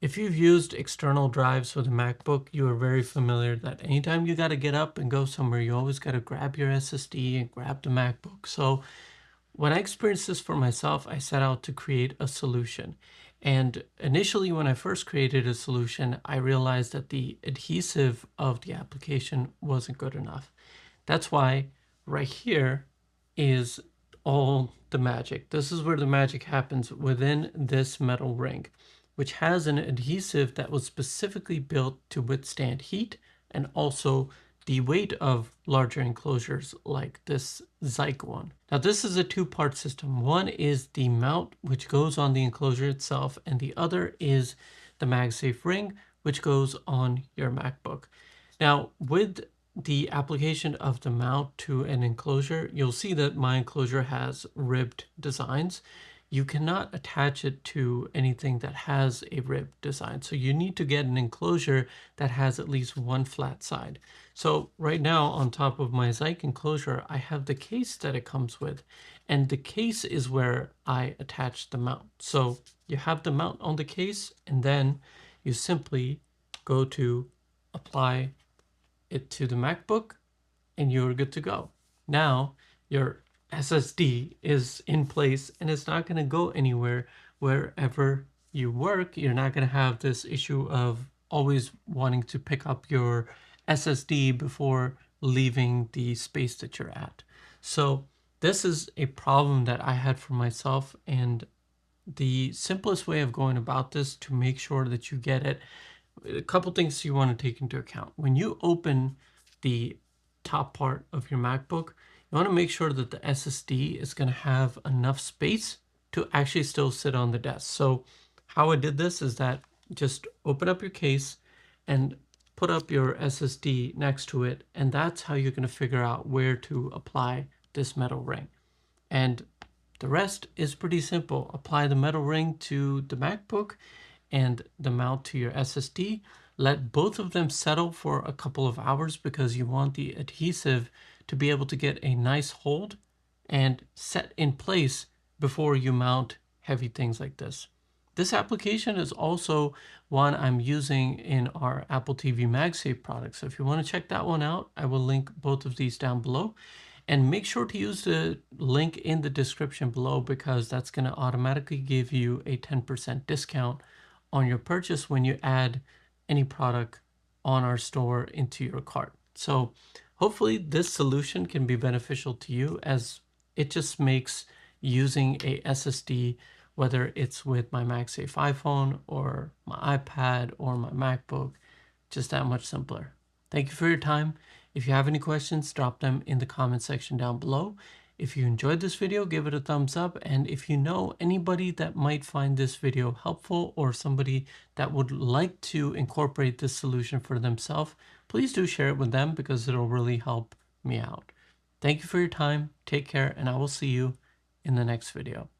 If you've used external drives with a MacBook, you are very familiar that anytime you got to get up and go somewhere, you always got to grab your SSD and grab the MacBook. So when I experienced this for myself, I set out to create a solution. And initially, when I first created a solution, I realized that the adhesive of the application wasn't good enough. That's why right here is all the magic. This is where the magic happens within this metal ring, which has an adhesive that was specifically built to withstand heat and also the weight of larger enclosures like this Zyke one. Now this is a two-part system. One is the mount, which goes on the enclosure itself, and the other is the Magsafe ring, which goes on your MacBook. Now with the application of the mount to an enclosure, you'll see that my enclosure has ribbed designs. You cannot attach it to anything that has a ribbed design. So you need to get an enclosure that has at least one flat side. So right now on top of my Zyke enclosure, I have the case that it comes with, and the case is where I attach the mount. So you have the mount on the case, and then you simply go to apply it to the MacBook and you're good to go. Now your SSD is in place and it's not going to go anywhere wherever you work. You're not going to have this issue of always wanting to pick up your SSD before leaving the space that you're at. So this is a problem that I had for myself, and the simplest way of going about this to make sure that you get it, a couple things you want to take into account. When you open the top part of your MacBook, you want to make sure that the SSD is going to have enough space to actually still sit on the desk. So how I did this is that just open up your case and put up your SSD next to it, and that's how you're going to figure out where to apply this metal ring. And the rest is pretty simple. Apply the metal ring to the MacBook and the mount to your SSD. Let both of them settle for a couple of hours because you want the adhesive to be able to get a nice hold and set in place before you mount heavy things like this. This application is also one I'm using in our Apple TV Magsafe product. So if you want to check that one out, I will link both of these down below. And make sure to use the link in the description below because that's going to automatically give you a 10% discount on your purchase when you add any product on our store into your cart. So hopefully this solution can be beneficial to you, as it just makes using a SSD, whether it's with my Magsafe iPhone or my iPad or my MacBook, just that much simpler. Thank you for your time. If you have any questions, drop them in the comment section down below. If you enjoyed this video, give it a thumbs up. And if you know anybody that might find this video helpful or somebody that would like to incorporate this solution for themselves, please do share it with them because it'll really help me out. Thank you for your time. Take care, and I will see you in the next video.